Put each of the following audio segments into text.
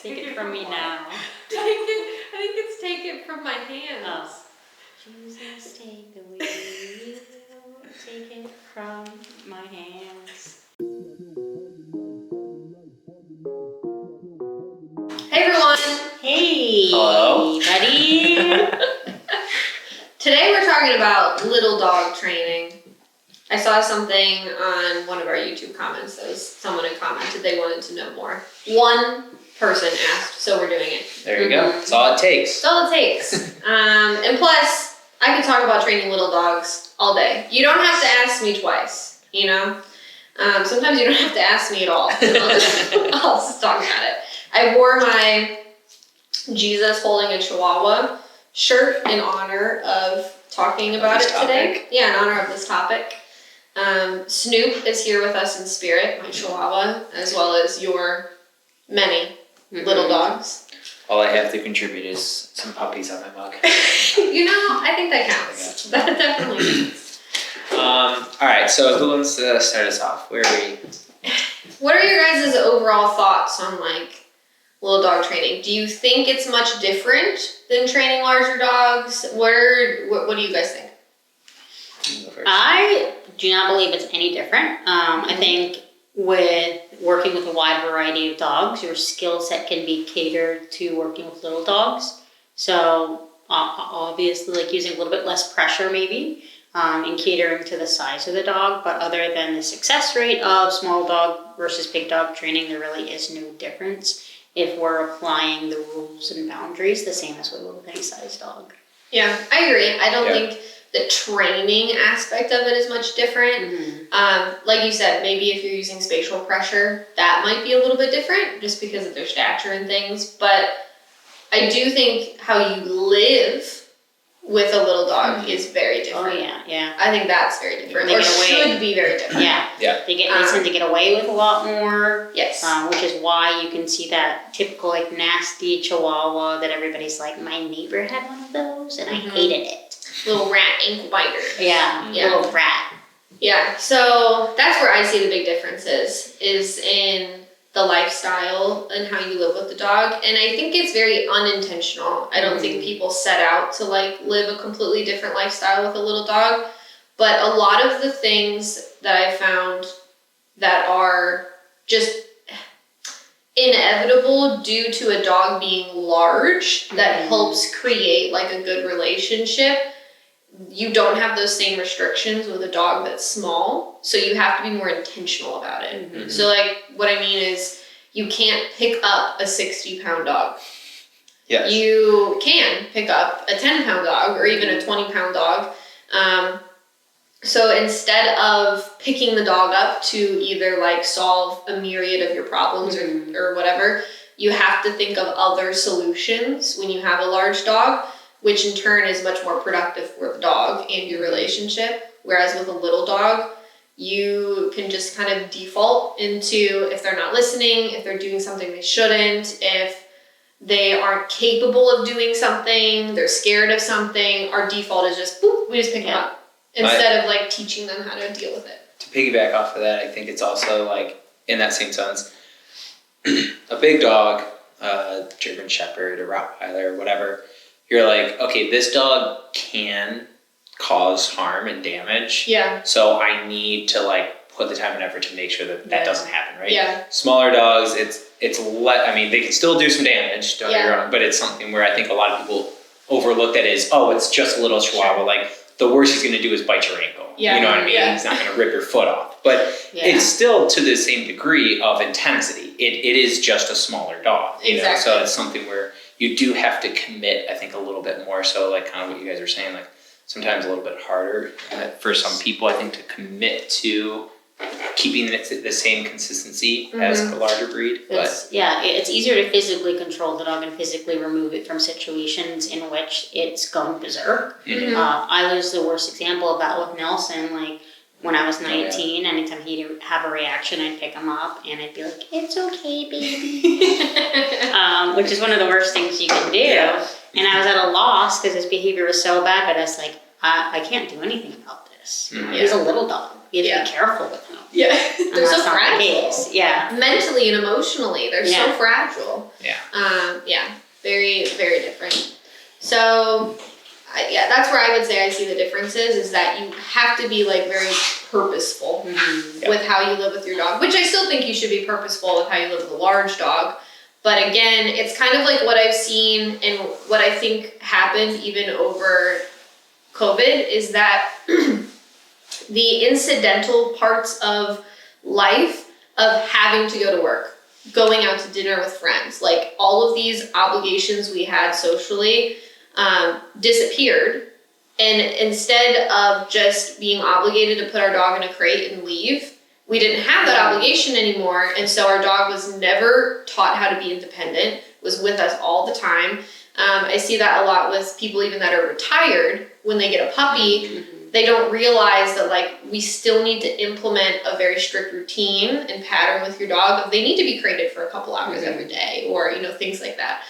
Take it from me now. I think it's take it from my hands. Oh. Jesus, take the wheel. Take it from my hands. Hey everyone! Hey! Hello. Buddy! Today we're talking about little dog training. I saw something on one of our YouTube comments. Someone had commented they wanted to know more. One person asked, so we're doing it. There you go. That's all it takes. That's all it takes. And plus, I could talk about training little dogs all day. You don't have to ask me twice, you know? Sometimes you don't have to ask me at all. I'll just talk about it. I wore my Jesus holding a Chihuahua shirt in honor of talking about it today. Yeah, in honor of this topic. Snoop is here with us in spirit, my Chihuahua, as well as your many little dogs. All I have to contribute is some puppies on my mug. You know, I think that counts. That definitely counts. All right, so who wants to start us off? Where are we? What are your guys' overall thoughts on little dog training? Do you think it's much different than training larger dogs? What do you guys think? I do not believe it's any different. I think with working with a wide variety of dogs, your skill set can be catered to working with little dogs. So obviously, using a little bit less pressure maybe, and catering to the size of the dog. But other than the success rate of small dog versus big dog training, there really is no difference if we're applying the rules and boundaries the same as we would with any size dog. Yeah, I agree. I don't think the training aspect of it is much different. Like you said, maybe if you're using spatial pressure, that might be a little bit different just because of their stature and things. But I do think how you live with a little dog is very different. Oh, yeah. I think that's very different. Or should be very different. Yeah. They tend to get away with a lot more. Yes. Which is why you can see that typical nasty Chihuahua that everybody's like, my neighbor had one of those and I hated it. Little rat ankle biter. Yeah. Little rat. Yeah, so that's where I see the big difference is in the lifestyle and how you live with the dog. And I think it's very unintentional. I don't think people set out to live a completely different lifestyle with a little dog. But a lot of the things that I found that are just inevitable due to a dog being large that helps create a good relationship. You don't have those same restrictions with a dog that's small, so you have to be more intentional about it. So what I mean is you can't pick up a 60-pound dog. Yes. You can pick up a 10-pound dog or even a 20-pound dog. So instead of picking the dog up to either solve a myriad of your problems or whatever, you have to think of other solutions when you have a large dog, which in turn is much more productive for the dog and your relationship. Whereas with a little dog, you can just kind of default into if they're not listening, if they're doing something they shouldn't, if they aren't capable of doing something, they're scared of something, our default is just, boop, we just pick them up. Instead of teaching them how to deal with it. To piggyback off of that, I think it's also in that same sense, a big dog, a German Shepherd, a Rottweiler, or whatever, you're okay, this dog can cause harm and damage. Yeah. So I need to put the time and effort to make sure that doesn't happen, right? Yeah. Smaller dogs, they can still do some damage, don't get me wrong, but it's something where I think a lot of people overlook that as, it's just a little Chihuahua. The worst he's going to do is bite your ankle. Yeah. You know what I mean? Yeah. He's not going to rip your foot off. But it's still to the same degree of intensity. It is just a smaller dog. You know? So it's something where you do have to commit, I think, a little bit more. So kind of what you guys are saying, sometimes a little bit harder for some people, I think, to commit to keeping the same consistency as a larger breed. It's easier to physically control the dog and physically remove it from situations in which it's going berserk. I was the worst example of that with Nelson. When I was 19, anytime he'd have a reaction, I'd pick him up and I'd be like, it's okay, baby. Which is one of the worst things you can do. Yeah. And I was at a loss because his behavior was so bad, but I was like, I can't do anything about this. He's a little dog. You have Yeah. to be careful with them. Yeah. And They're so that's not the fragile. case. Yeah. Mentally and emotionally, they're so Yeah. fragile. Yeah. Very, very different. So, that's where I would say I see the differences is that you have to be like very purposeful Mm-hmm. with how you live with your dog, which I still think you should be purposeful with how you live with a large dog. But again, it's kind of like what I've seen and what I think happened even over COVID is that the incidental parts of life of having to go to work, going out to dinner with friends, like all of these obligations we had socially disappeared. And instead of just being obligated to put our dog in a crate and leave, we didn't have that obligation anymore. And so our dog was never taught how to be independent, was with us all the time. I see that a lot with people even that are retired. When they get a puppy, they don't realize that like we still need to implement a very strict routine and pattern with your dog. They need to be crated for a couple hours every day, or things like that.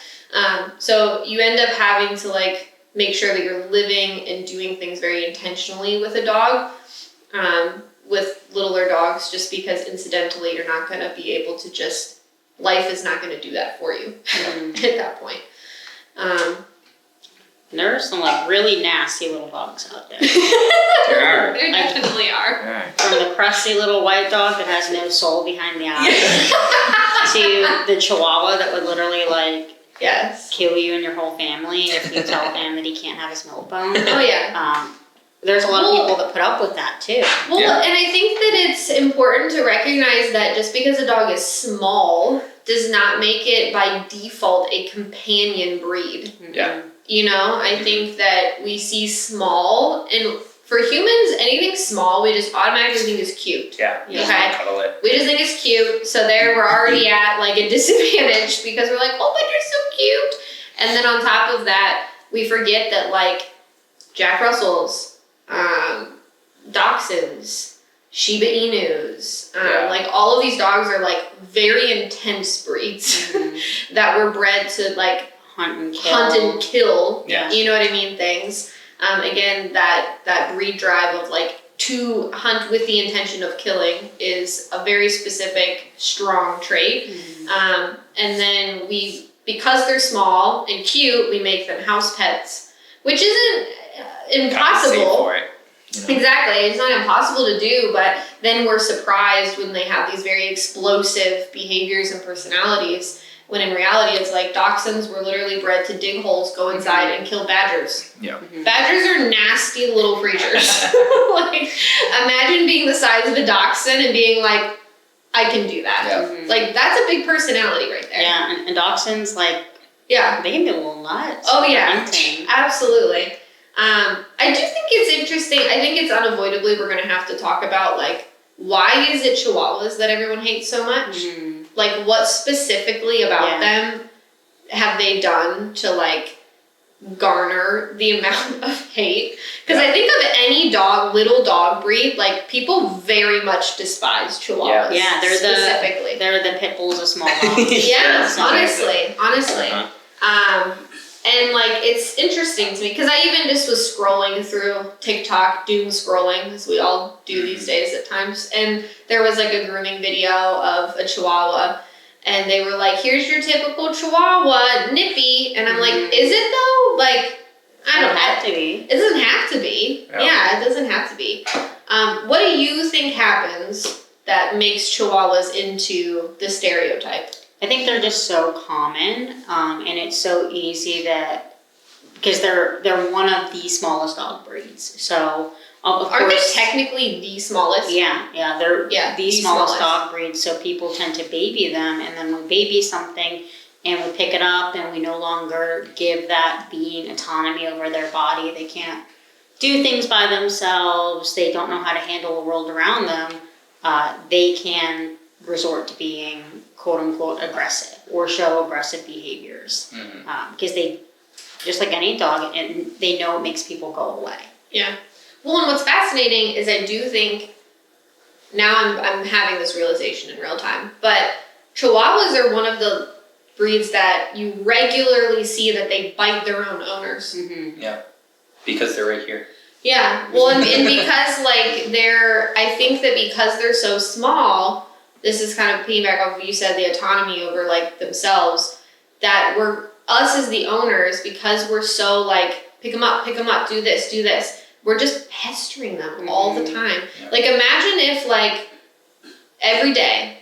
So you end up having to like make sure that you're living and doing things very intentionally with a dog, with littler dogs, just because incidentally you're not going to be able to just, life is not going to do that for you at that point. There are some like really nasty little dogs out there. There are. There definitely are. From the crusty little white dog that has no soul behind the eyes to the Chihuahua that would literally like Yes. kill you and your whole family if you tell him that he can't have his milk bone. Oh yeah. There's a lot of people that put up with that too. Well, and I think that it's important to recognize that just because a dog is small does not make it by default a companion breed. Yeah. I think that we see small, and for humans, anything small, we just automatically think is cute. Yeah. Okay. Cuddle it. We just think it's cute, so there we're already at like a disadvantage because we're like, oh, but you're so cute. And then on top of that, we forget that like Jack Russells, Dachshunds, Shiba Inus, like all of these dogs are like very intense breeds that were bred to like Hunt and kill. Yeah. You know what I mean? Things. Again, that breed drive of like to hunt with the intention of killing is a very specific, strong trait. And then because they're small and cute, we make them house pets, which isn't impossible. For it. Exactly. It's not impossible to do, but then we're surprised when they have these very explosive behaviors and personalities, when in reality it's like dachshunds were literally bred to dig holes, go inside, and kill badgers. Yeah. Badgers are nasty little creatures. Like, imagine being the size of a dachshund and being like, I can do that. Yeah. Like, that's a big personality right there. Yeah, and dachshunds, like, Yeah. they can be a little nuts. Oh, yeah. Hunting. Absolutely. I do think it's interesting. I think it's unavoidably we're going to have to talk about, like, why is it Chihuahuas that everyone hates so much? Like, what specifically about them have they done to, like, garner the amount of hate? Because I think of any little dog breed, like, people very much despise Chihuahuas. Yeah, specifically. They're the pit bulls of small dogs. Yeah, So- honestly. And like, it's interesting to me because I even just was scrolling through TikTok, doom scrolling, as we all do these days at times. And there was like a grooming video of a Chihuahua, and they were like, "Here's your typical Chihuahua, nippy." And I'm like, "Is it though? Like, I don't know. have to be. It doesn't have to be. Yeah, it doesn't have to be." What do you think happens that makes Chihuahuas into the stereotype? I think they're just so common, and it's so easy that because they're one of the smallest dog breeds. So of Aren't course, they technically the smallest? Yeah, they're Yeah, the smallest dog breed. So people tend to baby them, and then we baby something, and we pick it up, and we no longer give that being autonomy over their body. They can't do things by themselves. They don't know how to handle the world around them. They can resort to being quote unquote aggressive or show aggressive behaviors because they, just like any dog, and they know it makes people go away. Yeah. Well, and what's fascinating is I do think now I'm having this realization in real time, but Chihuahuas are one of the breeds that you regularly see that they bite their own owners. Yeah. Because they're right here. Yeah, well, and because like I think that because they're so small, this is kind of piggyback off what you said, the autonomy over like themselves, that us as the owners, because we're so like, pick them up, do this, we're just pestering them all the time. Yeah. Like imagine if like every day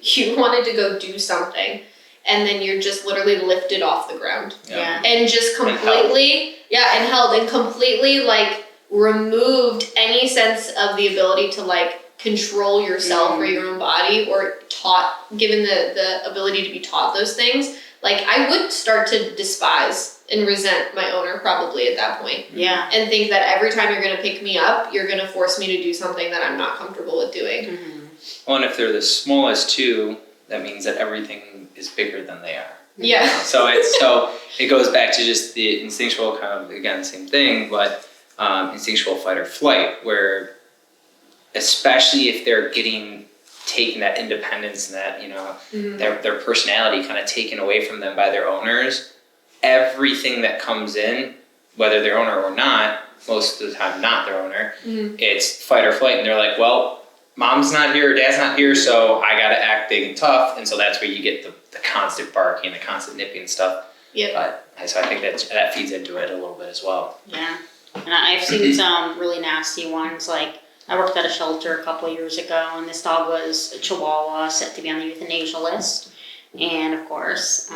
you wanted to go do something and then you're just literally lifted off the ground. Yeah. And just completely, and held and completely like removed any sense of the ability to like control yourself or your own body, or given the ability to be taught those things. Like I would start to despise and resent my owner probably at that point. Yeah. And think that every time you're going to pick me up, you're going to force me to do something that I'm not comfortable with doing. Mm-hmm. Well, and if they're the smallest too, that means that everything is bigger than they are. Yeah. So it goes back to just the instinctual kind of, again, same thing, but instinctual fight or flight, where especially if they're taking that independence and that, their personality kind of taken away from them by their owners, everything that comes in, whether their owner or not, most of the time not their owner, it's fight or flight. And they're like, well, mom's not here, dad's not here, so I gotta act big and tough. And so that's where you get the constant barking, the constant nipping and stuff. Yeah. So I think that feeds into it a little bit as well. Yeah. And I've seen some really nasty ones. Like I worked at a shelter a couple of years ago, and this dog was a Chihuahua set to be on the euthanasia list. And of course,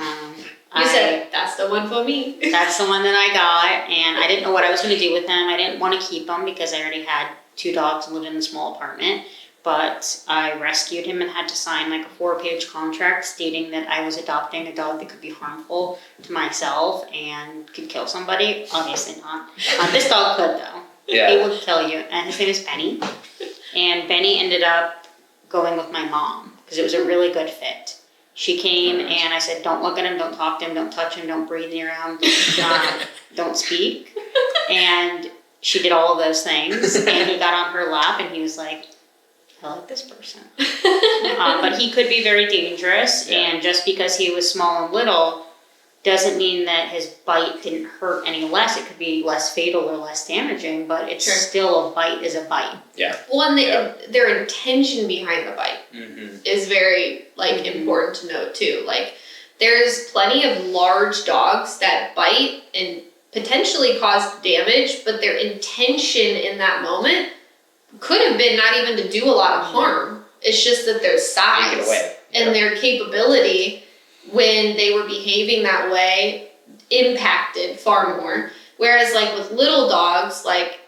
you said, that's the one for me. That's the one that I got, and I didn't know what I was going to do with him. I didn't want to keep him because I already had 2 dogs and lived in a small apartment. But I rescued him and had to sign like a 4-page contract stating that I was adopting a dog that could be harmful to myself and could kill somebody. Obviously not. This dog could though. Yeah. He would kill you. And his name is Benny. And Benny ended up going with my mom because it was a really good fit. She came and I said, don't look at him, don't talk to him, don't touch him, don't breathe near him, don't speak. And she did all of those things. And he got on her lap and he was like, I like this person. But he could be very dangerous. Yeah. And just because he was small and little doesn't mean that his bite didn't hurt any less. It could be less fatal or less damaging, but it's still a bite is a bite. Yeah. Well, and their intention behind the bite is very important to note too. Like there's plenty of large dogs that bite and potentially cause damage, but their intention in that moment could have been not even to do a lot of harm. It's just that their size and their capability when they were behaving that way impacted far more. Whereas like with little dogs, like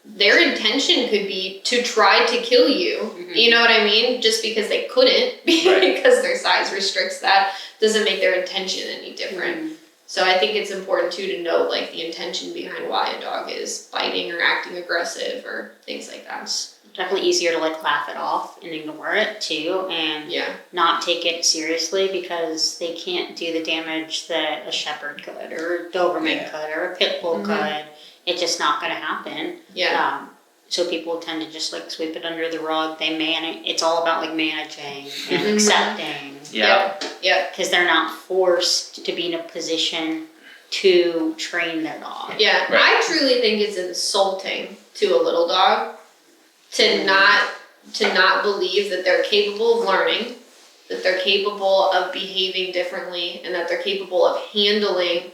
their intention could be to try to kill you. You know what I mean? Just because they couldn't, because their size restricts that, doesn't make their intention any different. So I think it's important too to note like the intention behind why a dog is biting or acting aggressive or things like that. It's definitely easier to like laugh it off and ignore it too, and not take it seriously because they can't do the damage that a shepherd could or a Doberman could or a pit bull could. It's just not going to happen. Yeah. So people tend to just like sweep it under the rug. It's all about like managing and accepting. Yeah. Yeah. Because they're not forced to be in a position to train their dog. Yeah. Right. I truly think it's insulting to a little dog to not believe that they're capable of learning, that they're capable of behaving differently, and that they're capable of handling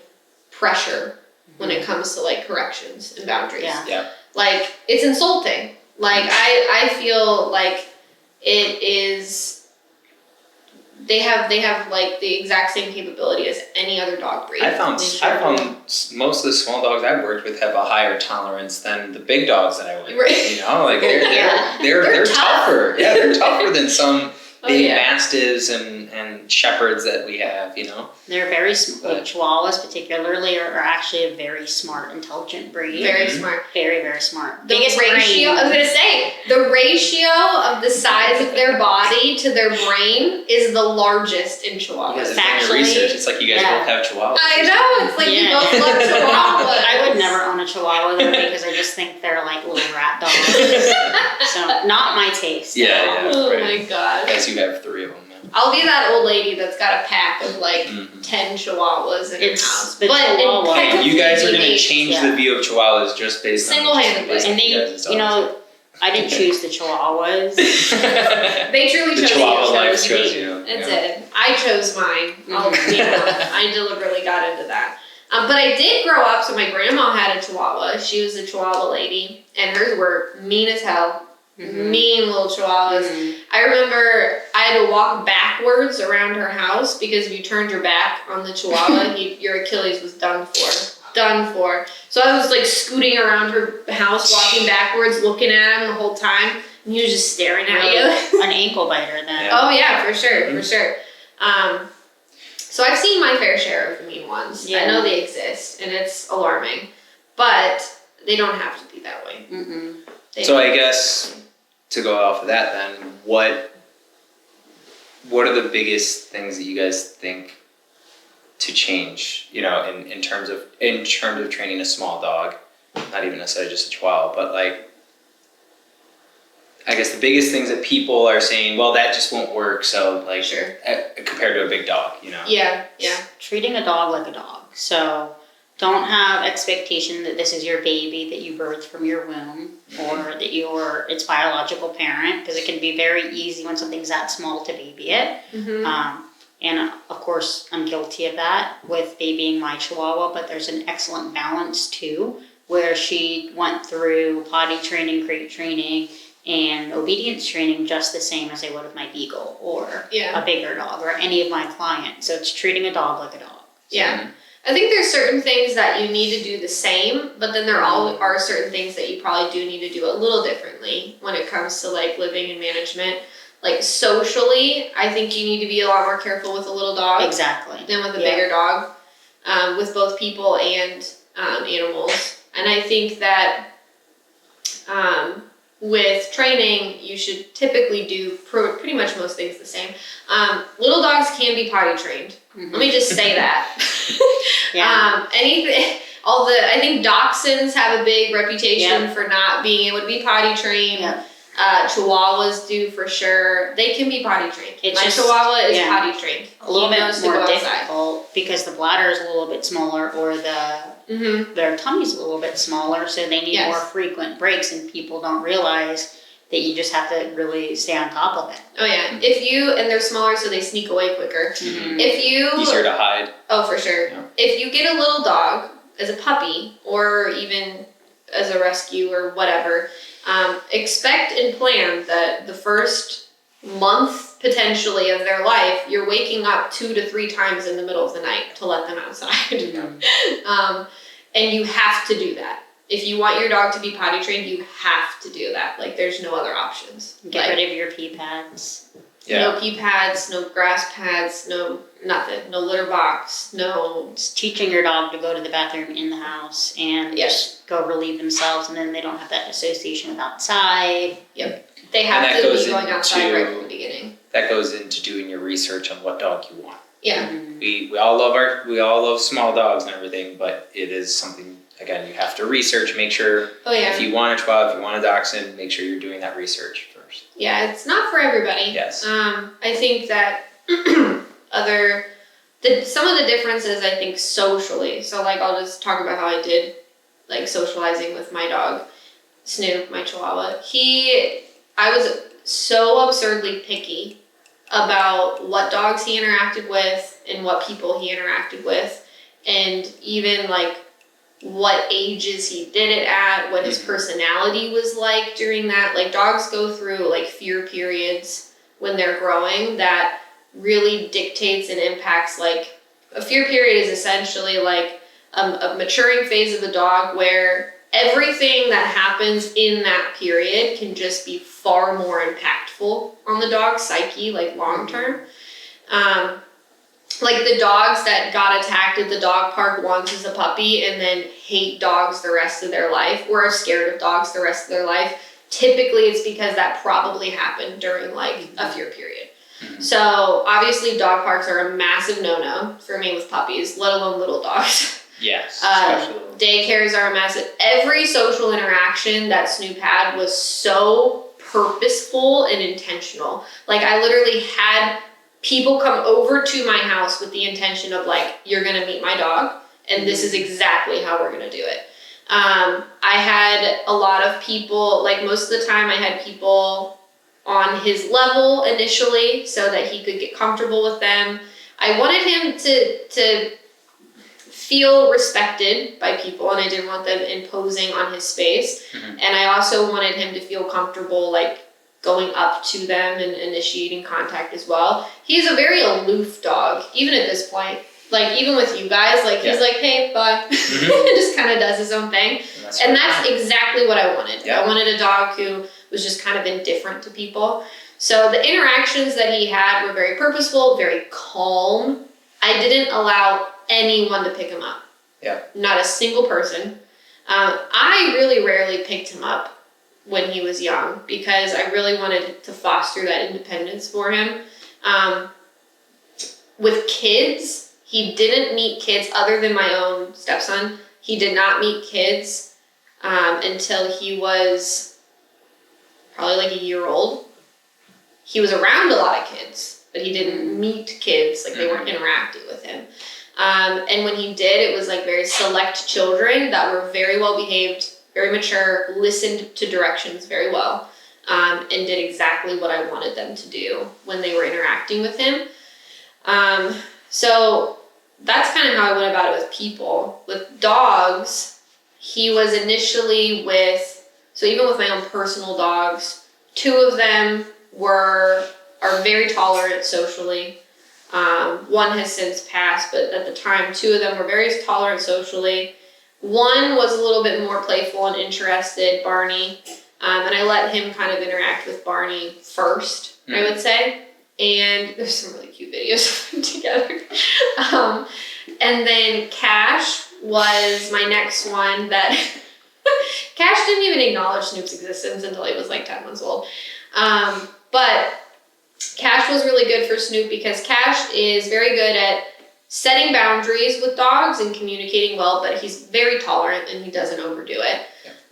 pressure when it comes to like corrections and boundaries. Yeah. Like it's insulting. Like I feel like it is. They have like the exact same capability as any other dog breed. I found most of the small dogs I've worked with have a higher tolerance than the big dogs that I work with. You know, like they're tougher. Yeah, they're tougher than some big mastiffs and shepherds that we have. You know, they're very smart. Chihuahuas particularly are actually a very smart, intelligent breed. Very smart. Very, very smart. The ratio, I was going to say, the ratio of the size of their body to their brain is the largest in Chihuahuas. You guys have done your research. It's like you guys both have Chihuahuas. I know. It's like you both love Chihuahuas. I would never own a Chihuahua though because I just think they're like little rat dogs. So not my taste. Yeah. Oh my god. Guys, you have 3 of them now. I'll be that old lady that's got a pack of like Mhm. 10 chihuahuas in her It's house. the Chihuahua. Hey, you guys are gonna impeccably change Yeah. the view of Chihuahuas just based on Single-handedly. based on And you they, guys' you dogs. know, I didn't choose the Chihuahuas. They truly The chose Chihuahua you. life chose chose me. you. That's yeah. it. I chose mine. Mhm. I deliberately got into that. But I did grow up, so my grandma had a Chihuahua. She was a Chihuahua lady, and hers were mean as hell. Mhm. Mean little Chihuahuas. Mhm. I remember I had to walk backwards around her house because if you turned your back on the Chihuahua, your Achilles was done for. Done for. So I was like scooting around her house, walking backwards, looking at him the whole time, and he was just staring at you. An ankle biter then. Yeah. Oh yeah, for sure, Mhm. for sure. So I've seen my fair share of the mean ones. I Yeah. know they exist, and it's alarming, but they don't have to be that way. Mm-mm. They So don't. I guess to go off of that, then what are the biggest things that you guys think to change? You know, in terms of training a small dog, not even necessarily just a Chihuahua, but like. I guess the biggest things that people are saying, well, that just won't work. So, like, Sure. Compared to a big dog, you know. Yeah, yeah. Treating a dog like a dog. So don't have expectation that this is your baby that you birthed from your womb or that you're its biological parent, because it can be very easy when something's that small to baby it. Mm-hmm. And of course, I'm guilty of that with babying my Chihuahua, but there's an excellent balance too, where she went through potty training, crate training, and obedience training just the same as I would with my Beagle or Yeah. a bigger dog or any of my clients. So it's treating a dog like a dog. Yeah. I think there's certain things that you need to do the same, but then there are certain things that you probably do need to do a little differently when it comes to like living and management. Like socially, I think you need to be a lot more careful with a little dog Exactly. than with a Yeah. bigger dog, with both people and animals. And I think that with training, you should typically do pretty much most things the same. Little dogs can be potty trained. Mhm. Let me just say that. Yeah. I think dachshunds have a big reputation Yeah. for not being able to be potty trained. Yeah. Chihuahuas do for sure. They can be potty trained. It's My just- Chihuahua is yeah. potty trained. A little He bit knows to more go outside. difficult because the bladder is a little bit smaller or Mm-hmm. their tummy's a little bit smaller, so they need Yes. more frequent breaks, and people don't realize that you just have to really stay on top of it. Oh yeah. And they're smaller, so they sneak away quicker. Mhm. If you Easier to hide. Oh, for sure. Yeah. If you get a little dog as a puppy or even as a rescue or whatever, expect and plan that the first month potentially of their life, you're waking up 2 to 3 times in the middle of the night to let them outside. Mhm. And you have to do that. If you want your dog to be potty trained, you have to do that. Like, there's no other options. Get Like, rid of your pee pads. Yeah. no pee pads, no grass pads, no nothing, no litter box, no. Just teaching your dog to go to the bathroom in the house and Yes. just go relieve themselves, and then they don't have that association with outside. They have that to goes be going outside into- right from the beginning. That goes into doing your research on what dog you want. Yeah. Mhm. We all love small dogs and everything, but it is something, again, you have to research, make sure Oh yeah. if you want a Chihuahua, if you want a Dachshund, make sure you're doing that research first. Yeah, it's not for everybody. Yes. I think that some of the differences, I think, socially. So, like, I'll just talk about how I did, like, socializing with my dog, Snoop, my Chihuahua. I was so absurdly picky about what dogs he interacted with and what people he interacted with, and even, like, what ages he did it at, what his personality was like during that. Like, dogs go through, like, fear periods when they're growing that really dictates and impacts, like, a fear period is essentially like a maturing phase of the dog where everything that happens in that period can just be far more impactful on the dog's psyche, like, long term. Like, the dogs that got attacked at the dog park once as a puppy and then hate dogs the rest of their life, or are scared of dogs the rest of their life, typically it's because that probably happened during, like, a fear period. So, obviously, dog parks are a massive no-no for me with puppies, let alone little dogs. Yes. Especially. Daycares are a massive. Every social interaction that Snoop had was so purposeful and intentional. Like, I literally had people come over to my house with the intention of like, you're gonna meet my dog, and this is exactly how we're gonna do it. I had a lot of people, like most of the time I had people on his level initially so that he could get comfortable with them. I wanted him to feel respected by people, and I didn't want them imposing on his space. And I also wanted him to feel comfortable like going up to them and initiating contact as well. He's a very aloof dog, even at this point. Like, even with you guys, like, he's like, hey, bye. Just kind of does his own thing. And that's exactly what I wanted. I wanted a dog who was just kind of indifferent to people. So the interactions that he had were very purposeful, very calm. I didn't allow anyone to pick him up. Not a single person. I really rarely picked him up when he was young because I really wanted to foster that independence for him. With kids, he didn't meet kids other than my own stepson. He did not meet kids until he was probably like a year old. He was around a lot of kids, but he didn't meet kids, like they weren't interacting with him. And when he did, it was like very select children that were very well behaved, very mature, listened to directions very well, and did exactly what I wanted them to do when they were interacting with him. So that's kind of how I went about it with people. With dogs, he was initially so even with my own personal dogs, 2 of them are very tolerant socially. One has since passed, but at the time, 2 of them were very tolerant socially. One was a little bit more playful and interested, Barney, and I let him kind of interact with Barney first, I would say. And there's some really cute videos of them together. And then Cash was my next one that Cash didn't even acknowledge Snoop's existence until he was like 10 months old. But Cash was really good for Snoop because Cash is very good at setting boundaries with dogs and communicating well, but he's very tolerant and he doesn't overdo it.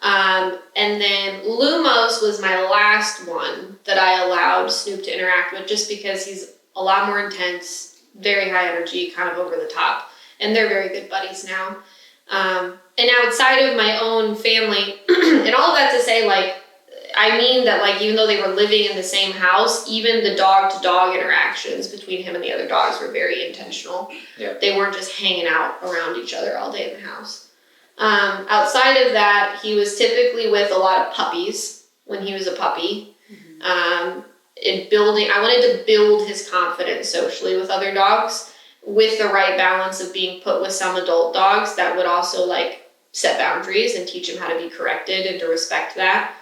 And then Lumos was my last one that I allowed Snoop to interact with just because he's a lot more intense, very high energy, kind of over the top. And they're very good buddies now. And outside of my own family, and all of that to say, like, I mean that, like, even though they were living in the same house, even the dog-to-dog interactions between him and the other dogs were very intentional. They weren't just hanging out around each other all day in the house. Outside of that, he was typically with a lot of puppies when he was a puppy. I wanted to build his confidence socially with other dogs with the right balance of being put with some adult dogs that would also like set boundaries and teach him how to be corrected and to respect that.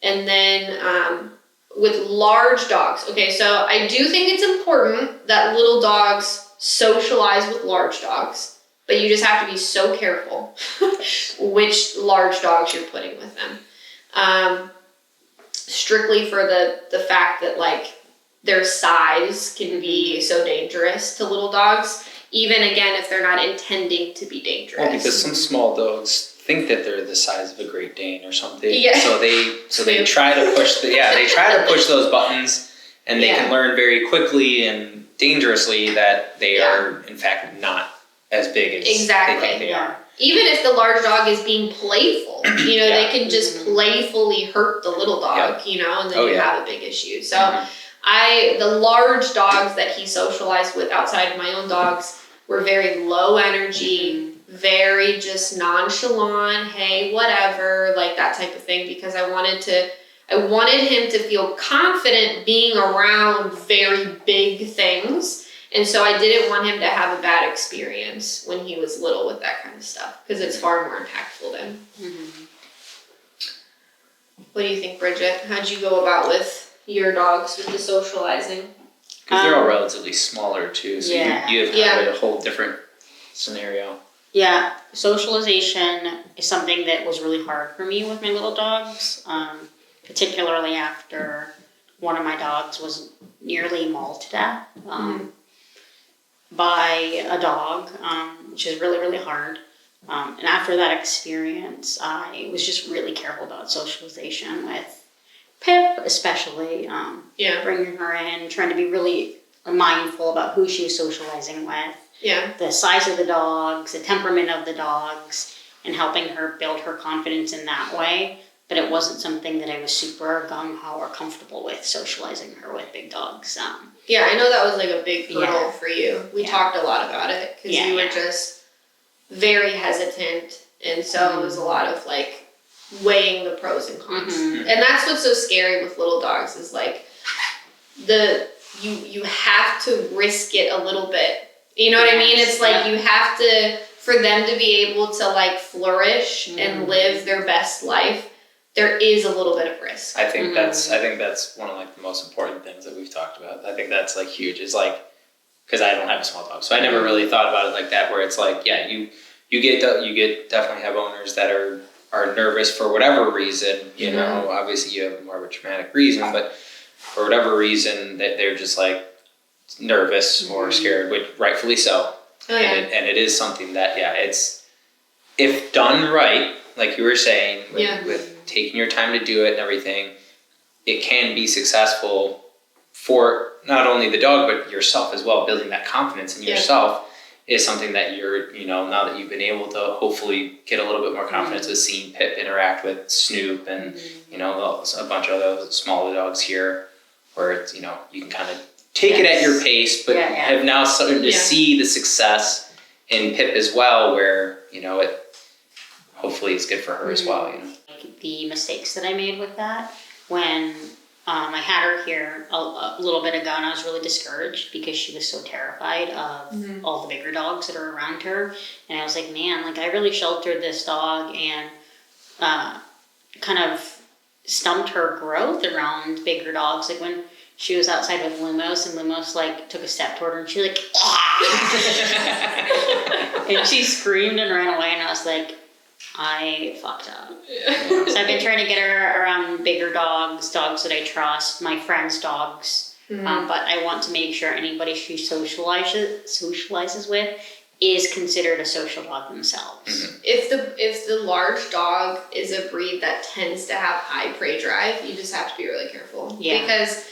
And then with large dogs, okay, so I do think it's important that little dogs socialize with large dogs. But you just have to be so careful which large dogs you're putting with them. Strictly for the fact that like their size can be so dangerous to little dogs, even again if they're not intending to be dangerous. Well, because some small dogs think that they're the size of a Great Dane or something. So they try to push those buttons, and they can learn very quickly and dangerously that they are in fact not as big as they think they are. Even if the large dog is being playful, they can just playfully hurt the little dog, and then you have a big issue. So the large dogs that he socialized with outside of my own dogs were very low energy, very just nonchalant, hey, whatever, like that type of thing, because I wanted him to feel confident being around very big things. And so I didn't want him to have a bad experience when he was little with that kind of stuff, because it's far more impactful then. What do you think, Bridget? How'd you go about with your dogs with the socializing? Because they're all relatively smaller too, so you have kind of a whole different scenario. Yeah, socialization is something that was really hard for me with my little dogs, particularly after one of my dogs was nearly mauled to death. By a dog, which is really, really hard. And after that experience, I was just really careful about socialization with Pip, especially. Bringing her in, trying to be really mindful about who she was socializing with, the size of the dogs, the temperament of the dogs, and helping her build her confidence in that way. But it wasn't something that I was super gung-ho or comfortable with, socializing her with big dogs. Yeah, I know that was like a big hurdle for you. We talked a lot about it because you were just very hesitant, and so it was a lot of like weighing the pros and cons. And that's what's so scary with little dogs is like you have to risk it a little bit. You know what I mean? It's like you have to, for them to be able to like flourish and live their best life, there is a little bit of risk. I think that's one of like the most important things that we've talked about. I think that's like huge. Is like, because I don't have a small dog, so I never really thought about it like that. Where it's like, yeah, you definitely have owners that are nervous for whatever reason. You know, obviously you have more of a traumatic reason, but for whatever reason that they're just like nervous or scared, which rightfully so. Oh, yeah. And it is something that it's, if done right, like you were saying, with taking your time to do it and everything, it can be successful for not only the dog but yourself as well. Building that confidence in yourself is something that you're, now that you've been able to hopefully get a little bit more confidence with seeing Pip interact with Snoop and a bunch of those smaller dogs here, where it's, you can kind of take it at your pace, but have now started to see the success in Pip as well, where it hopefully is good for her as well. The mistakes that I made with that when I had her here a little bit ago, and I was really discouraged because she was so terrified of all the bigger dogs that are around her, and I was like, man, like I really sheltered this dog and kind of stumped her growth around bigger dogs. Like when she was outside with Lumos, and Lumos like took a step toward her, and she was like, and she screamed and ran away, and I was like, I fucked up. So I've been trying to get her around bigger dogs that I trust, my friends' dogs, but I want to make sure anybody she socializes with is considered a social dog themselves. If the large dog is a breed that tends to have high prey drive, you just have to be really careful. Yeah. Because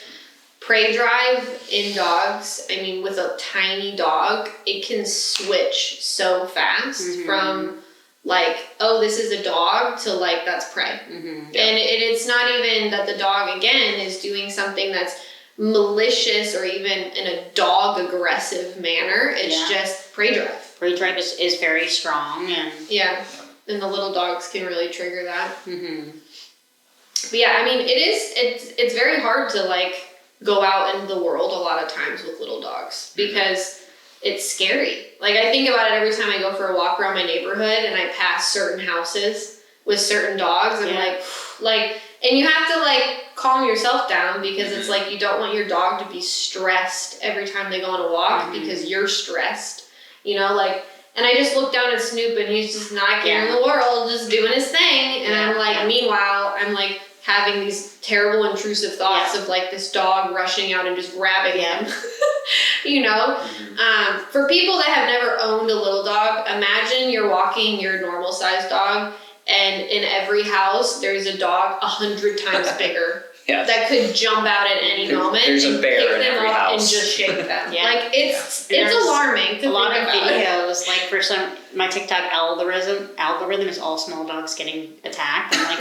prey drive in dogs, I mean, with a tiny dog, it can switch so fast from like, oh, this is a dog to like, that's prey. And it's not even that the dog, again, is doing something that's malicious or even in a dog aggressive manner. It's just prey drive. Prey drive is very strong. And and the little dogs can really trigger that. But yeah, I mean, it's very hard to like go out into the world a lot of times with little dogs because it's scary. Like I think about it every time I go for a walk around my neighborhood and I pass certain houses with certain dogs. I'm like, and you have to like calm yourself down because it's like you don't want your dog to be stressed every time they go on a walk because you're stressed, like. And I just look down at Snoop and he's just not caring the world, just doing his thing. And I'm like, meanwhile, I'm like having these terrible intrusive thoughts of like this dog rushing out and just grabbing him. For people that have never owned a little dog, imagine you're walking your normal sized dog and in every house there's a dog 100 times bigger that could jump out at any moment there's and a bear pick in them every up house. and just shake them. Like it's alarming to a lot think of about. videos, like for my TikTok algorithm is all small dogs getting attacked. I'm like,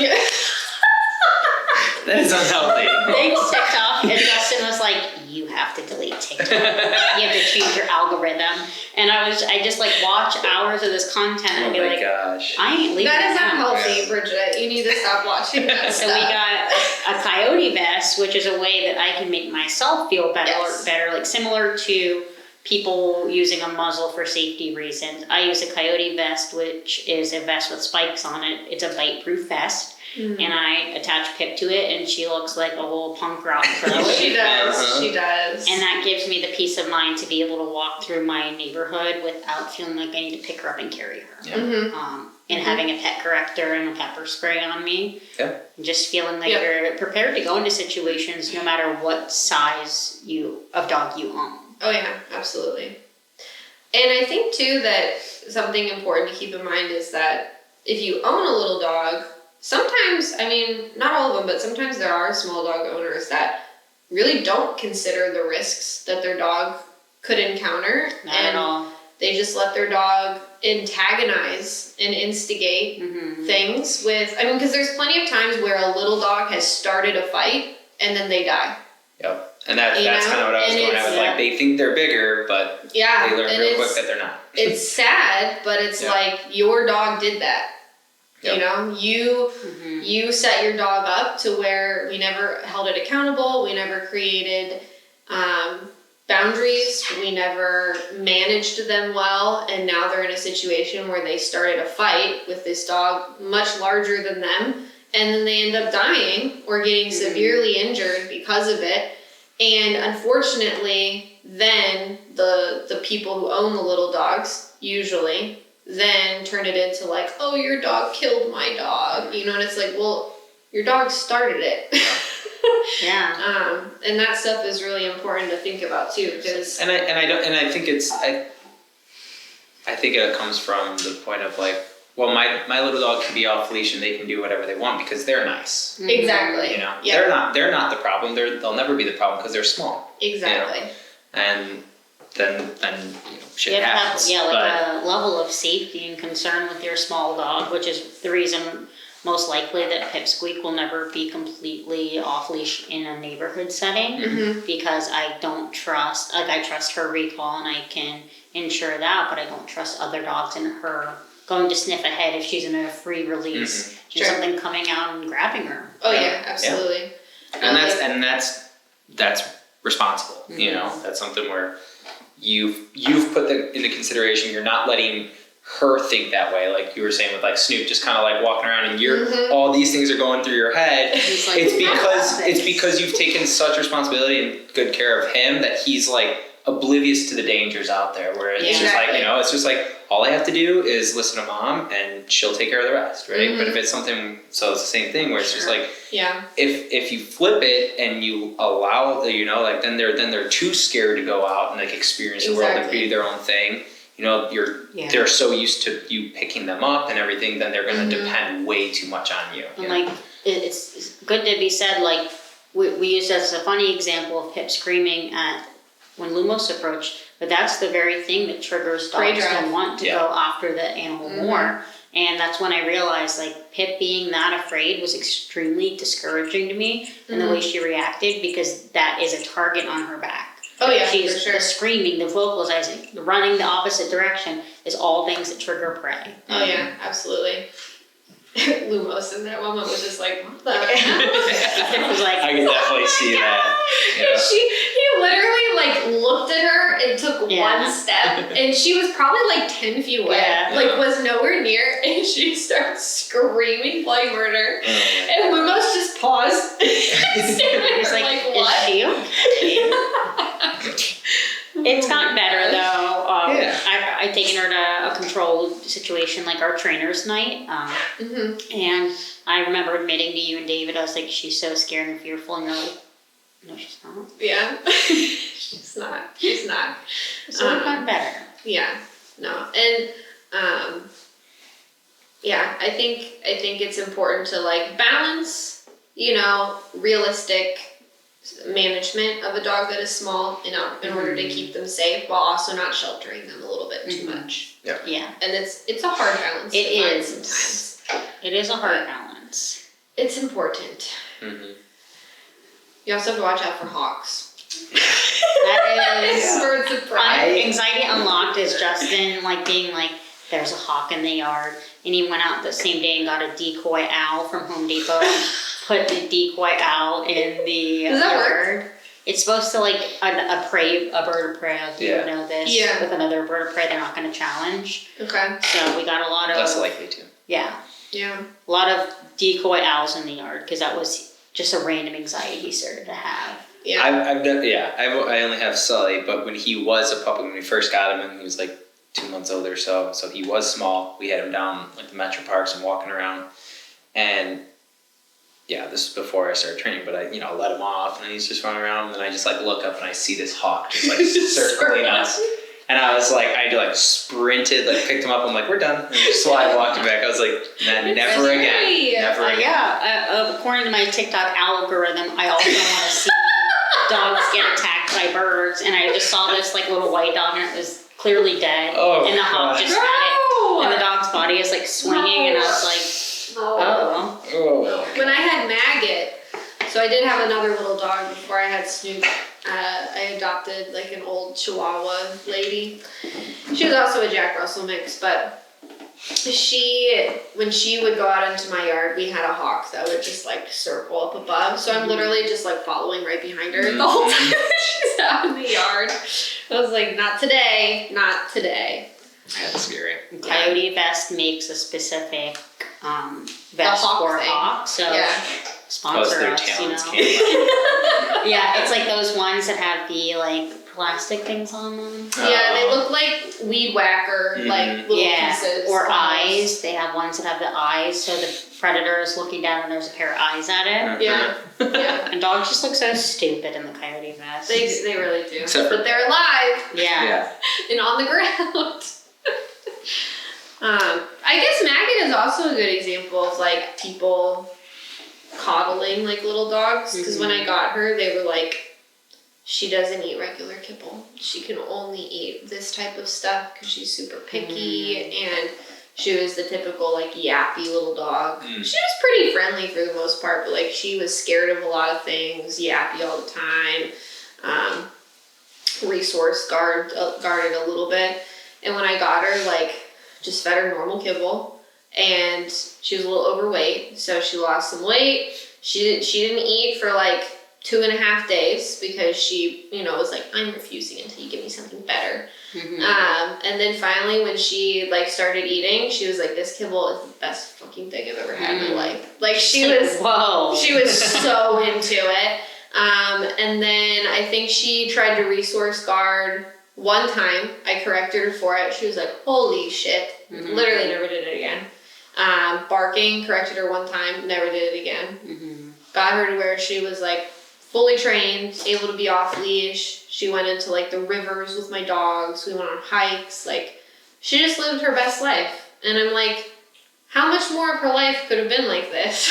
that is unhealthy. Thanks, TikTok. And Justin was like, you have to delete TikTok. You have to change your algorithm. And I just like watch hours of this content and be like, gosh. I ain't leaving that is now. unhealthy, Bridget. You need to stop watching that So stuff. we got a coyote vest, which is a way that I can make myself feel better, like similar to people using a muzzle for safety reasons. I use a coyote vest, which is a vest with spikes on it. It's a bite-proof vest. And I attach Pip to it, and she looks like a whole punk rock pro. She does. She does. And that gives me the peace of mind to be able to walk through my neighborhood without feeling like I need to pick her up and carry her. And having a pet corrector and a pepper spray on me. And just feeling like you're prepared to go into situations no matter what size of dog you own. Oh yeah, absolutely. And I think too that something important to keep in mind is that if you own a little dog, sometimes, I mean, not all of them, but sometimes there are small dog owners that really don't consider the risks that their dog could encounter. Not at all. They just let their dog antagonize and instigate things with, because there's plenty of times where a little dog has started a fight and then they die. Yep. And that's kind of what I was going at with, like, they think they're bigger, but they learn real quick that they're not. It's sad, but it's like, your dog did that. Yep. You know, you set your dog up to where we never held it accountable, we never created boundaries, we never managed them well, and now they're in a situation where they started a fight with this dog much larger than them, and then they end up dying or getting severely injured because of it. And unfortunately, then the people who own the little dogs usually then turn it into like, oh, your dog killed my dog, you know, and it's like, well, your dog started it. Yeah. And that stuff is really important to think about too, because I think it comes from the point of like, well, my little dog can be off leash and they can do whatever they want because they're nice. Exactly. You know, they're not the problem. They'll never be the problem because they're small. Exactly. You know? And then you know, shit You have happens. to have, a level of safety and concern with your small dog, which is the reason most likely that Pipsqueak will never be completely off leash in a neighborhood setting, because I don't trust, I trust her recall and I can ensure that, but I don't trust other dogs and her going to sniff ahead if she's in a free release, just something coming out and grabbing her. Oh yeah, absolutely. Yeah. And that's responsible. You know, that's something where you've put that into consideration. You're not letting her think that way, like you were saying with like Snoop, just kind of like walking around and you're all these things are going through your head. Like, it's because you've taken such responsibility and good care of him that he's like oblivious to the dangers out there. Where it's just like, you know, it's just like all I have to do is listen to mom and she'll take care of the rest, right? But if it's something, so it's the same thing where it's just like, if you flip it and you allow, you know, like then they're too scared to go out and like experience the world and be their own thing. You know, they're so used to you picking them up and everything, then they're going to depend way too much on you. And like, it's good to be said, like, we used as a funny example of Pip screaming at when Lumos approached, but that's the very thing that triggers dogs to want to go after the animal more. And that's when I realized, like, Pip being that afraid was extremely discouraging to me in the way she reacted, because that is a target on her back. Oh yeah, she's for sure. The screaming, the vocalizing, the running the opposite direction is all things that trigger prey. Oh yeah, absolutely. Lumos in that moment was just like, what the hell? It was like, I can definitely see that. Yeah. He literally like looked at her and took one step, and she was probably like 10 feet away, like was nowhere near, and she starts screaming bloody murder, and Lumos just paused. He's like, what? Is she okay? It's gotten better though. I've taken her to a controlled situation like our trainer's night. And I remember admitting to you and David, I was like, she's so scared and fearful. And you're like, no, she's not. Yeah. She's not. So it's gotten better. Yeah. No. And, I think it's important to like balance, you know, realistic management of a dog that is small in order to keep them safe while also not sheltering them a little bit too much. Yeah. And it's a hard balance to find sometimes. It is a hard balance. It's important. You also have to watch out for hawks. That is birds of prey. Anxiety Unlocked is Justin like being like, there's a hawk in the yard, and he went out the same day and got a decoy owl from Home Depot. Put the decoy owl in the Does that yard. work? It's supposed to like a bird of prey. You would know this. Yeah. With another bird of prey, they're not going to challenge. Okay. So we got a lot of less likely to. Yeah. Yeah. A lot of decoy owls in the yard because that was just a random anxiety he started to have. Yeah. I've done. Yeah. I only have Sully, but when he was a puppy, when we first got him, and he was like 2 months old or so he was small. We had him down like the metro parks and walking around, and this was before I started training, but I let him off and he's just running around, and then I just like look up and I see this hawk just like circling us, and I was like, I like sprinted, like picked him up, I'm like, we're done, and just slide walked back. I was like, never again. According to my TikTok algorithm, I also want to see dogs get attacked by birds, and I just saw this like little white dog, and it was clearly dead, and the hawk just had it, and the dog's body is like swinging, and I was like, oh. When I had Maggot, so I did have another little dog before I had Snoop. I adopted like an old Chihuahua lady. She was also a Jack Russell mix, but when she would go out into my yard, we had a hawk that would just like circle up above. So I'm literally just like following right behind her the whole time she's out in the yard. I was like, not today, not today. That's scary. Coyote Vest makes a specific vest for hawks, so sponsor us, you know. Yeah, it's like those ones that have the like plastic things on them. Yeah, they look like weed whacker, like little pieces. Or eyes. They have ones that have the eyes, so the predator is looking down and there's a pair of eyes at it. Yeah. And dogs just look so stupid in the Coyote Vest. They really do. Except for, but they're alive. Yeah. And on the ground. I guess Maggot is also a good example of like people coddling like little dogs, because when I got her, they were like, she doesn't eat regular kibble. She can only eat this type of stuff because she's super picky, and she was the typical like yappy little dog. She was pretty friendly for the most part, but like she was scared of a lot of things, yappy all the time, resource guarded a little bit. And when I got her, like, just fed her normal kibble, and she was a little overweight, so she lost some weight. She didn't eat for like 2.5 days because she, was like, I'm refusing until you give me something better. And then finally, when she like started eating, she was like, this kibble is the best fucking thing I've ever had in my life. Like she was so into it. And then I think she tried to resource guard one time. I corrected her for it. She was like, holy shit. Literally never did it again. Barking, corrected her one time, never did it again. Got her to where she was like fully trained, able to be off leash. She went into like the rivers with my dogs. We went on hikes. Like, she just lived her best life. And I'm like, how much more of her life could have been like this?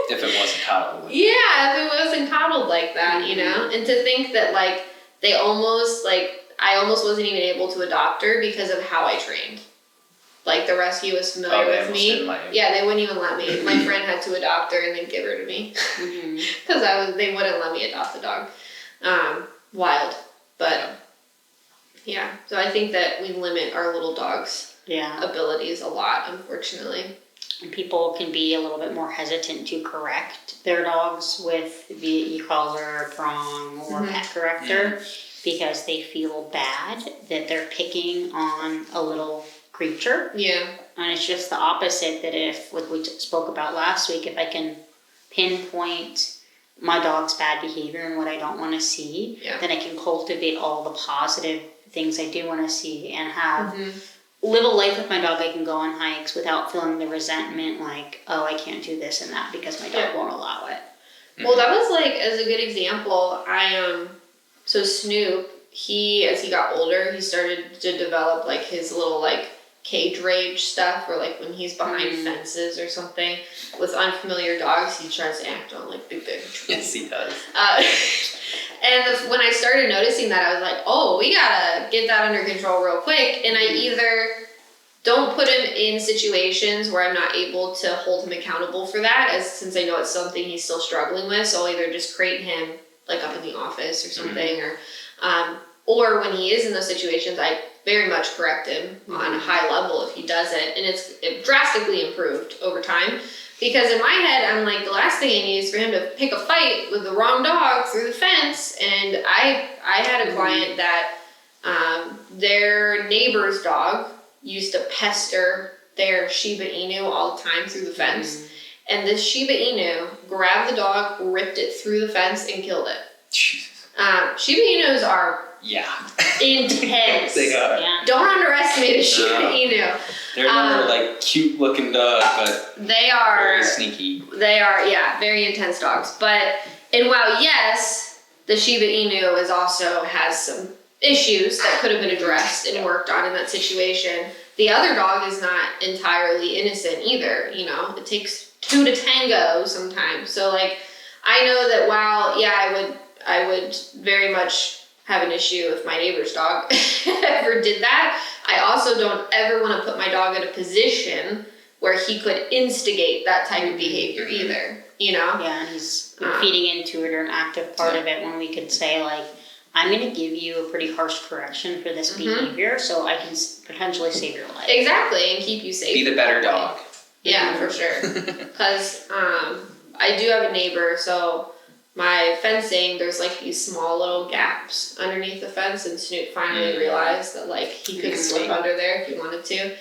If it wasn't coddled. Yeah, if it wasn't coddled like that, And to think that like they almost like, I almost wasn't even able to adopt her because of how I trained. Like, the rescue was familiar with me. Yeah, they wouldn't even let me. My friend had to adopt her and then give her to me. Because they wouldn't let me adopt the dog. Wild. But, yeah. So I think that we limit our little dog's abilities a lot, unfortunately. And people can be a little bit more hesitant to correct their dogs with the e-collar, prong, or pet corrector because they feel bad that they're picking on a little creature. Yeah. And it's just the opposite, that if, what we spoke about last week, if I can pinpoint my dog's bad behavior and what I don't want to see, then I can cultivate all the positive things I do want to see and have live a life with my dog. I can go on hikes without feeling the resentment, like, oh, I can't do this and that because my dog won't allow it. Well, that was like, as a good example, so Snoop, as he got older, he started to develop like his little like cage rage stuff, or like when he's behind fences or something with unfamiliar dogs, he tries to act on like big. Yes, he does. And when I started noticing that, I was like, oh, we gotta get that under control real quick. And I either don't put him in situations where I'm not able to hold him accountable for that, since I know it's something he's still struggling with. So I'll either just crate him like up in the office or something, or when he is in those situations, I very much correct him on a high level if he does it. And it drastically improved over time. Because in my head, I'm like, the last thing I need is for him to pick a fight with the wrong dog through the fence. And I had a client that their neighbor's dog used to pester their Shiba Inu all the time through the fence. And this Shiba Inu grabbed the dog, ripped it through the fence, and killed it. Jesus. Shiba Inus are intense. They are. Yeah. Don't underestimate a Shiba Inu. They're another like cute looking dog, but they are very sneaky. They are, very intense dogs. And while yes, the Shiba Inu also has some issues that could have been addressed and worked on in that situation, the other dog is not entirely innocent either. It takes two to tango sometimes. So like, I know that while I I would very much have an issue if my neighbor's dog ever did that. I also don't ever want to put my dog in a position where he could instigate that type of behavior either, you know? Yeah, and he's feeding into it or an active part of it when we could say, like, I'm going to give you a pretty harsh correction for this behavior so I can potentially save your life. Exactly, and keep you safe. Be the better dog. Yeah, for sure. Because I do have a neighbor, so my fencing, there's like these small little gaps underneath the fence, and Snoop finally realized that like he could slip under there if he wanted to.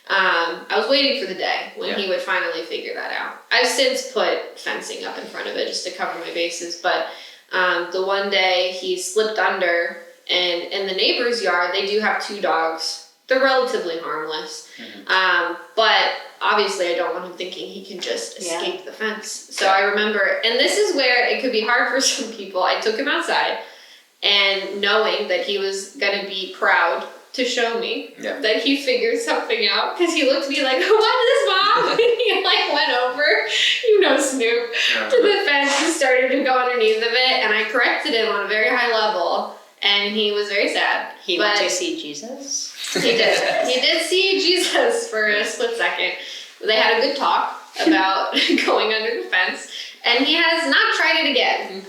I was waiting for the day when he would finally figure that out. I've since put fencing up in front of it just to cover my bases, but the one day he slipped under, and in the neighbor's yard, they do have 2 dogs. They're relatively harmless. But obviously I don't want him thinking he can just escape the fence. So I remember, and this is where it could be hard for some people, I took him outside, and knowing that he was going to be proud to show me that he figured something out, because he looked at me like, what is Mom? And he like went over, Snoop, to the fence and started to go underneath of it, and I corrected him on a very high level, and he was very sad. He went to see Jesus? He did. He did see Jesus for a split second. They had a good talk about going under the fence, and he has not tried it again.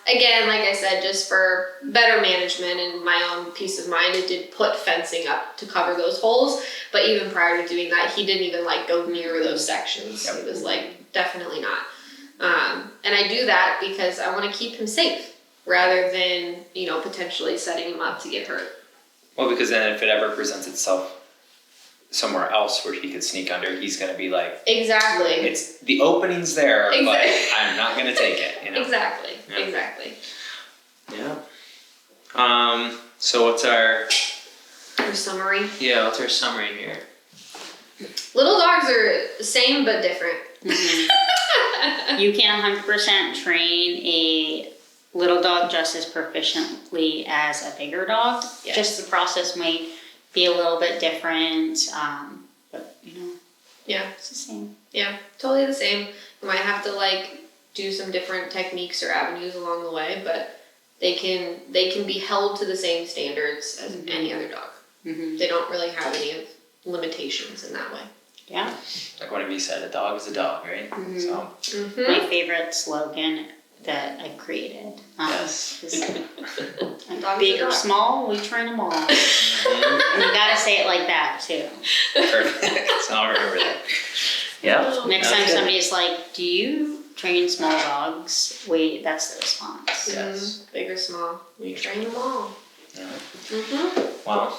Again, like I said, just for better management and my own peace of mind, it did put fencing up to cover those holes. But even prior to doing that, he didn't even like go near those sections. He was like, definitely not. And I do that because I want to keep him safe rather than, potentially setting him up to get hurt. Well, because then if it ever presents itself somewhere else where he could sneak under, he's going to be like, exactly. It's the opening's there, but I'm not going to take it. Exactly. Exactly. Yeah. So what's our summary? Yeah, what's our summary here? Little dogs are the same but different. You can't 100% train a little dog just as proficiently as a bigger dog. Yes. Just the process might be a little bit different, but it's the same. Yeah, totally the same. You might have to do some different techniques or avenues along the way, but they can be held to the same standards as any other dog. They don't really have any limitations in that way. Yeah. Like what have you said? A dog is a dog, right? So. My favorite slogan that I created. Yes. Big or small, we train them all. And you gotta say it like that too. Perfect. So I'll remember that. Yeah. Next time somebody's like, "Do you train small dogs?" Wait, that's the response. Yes. Big or small, we train them all. Yeah. Well,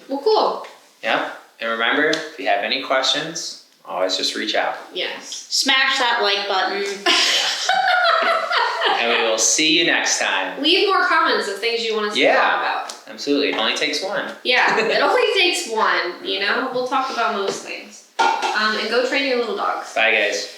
cool. Yeah. And remember, if you have any questions, always just reach out. Yes. Smash that like button. And we will see you next time. Leave more comments of things you want us to talk about. Absolutely. It only takes one. Yeah, it only takes one, We'll talk about most things. And go train your little dogs. Bye, guys.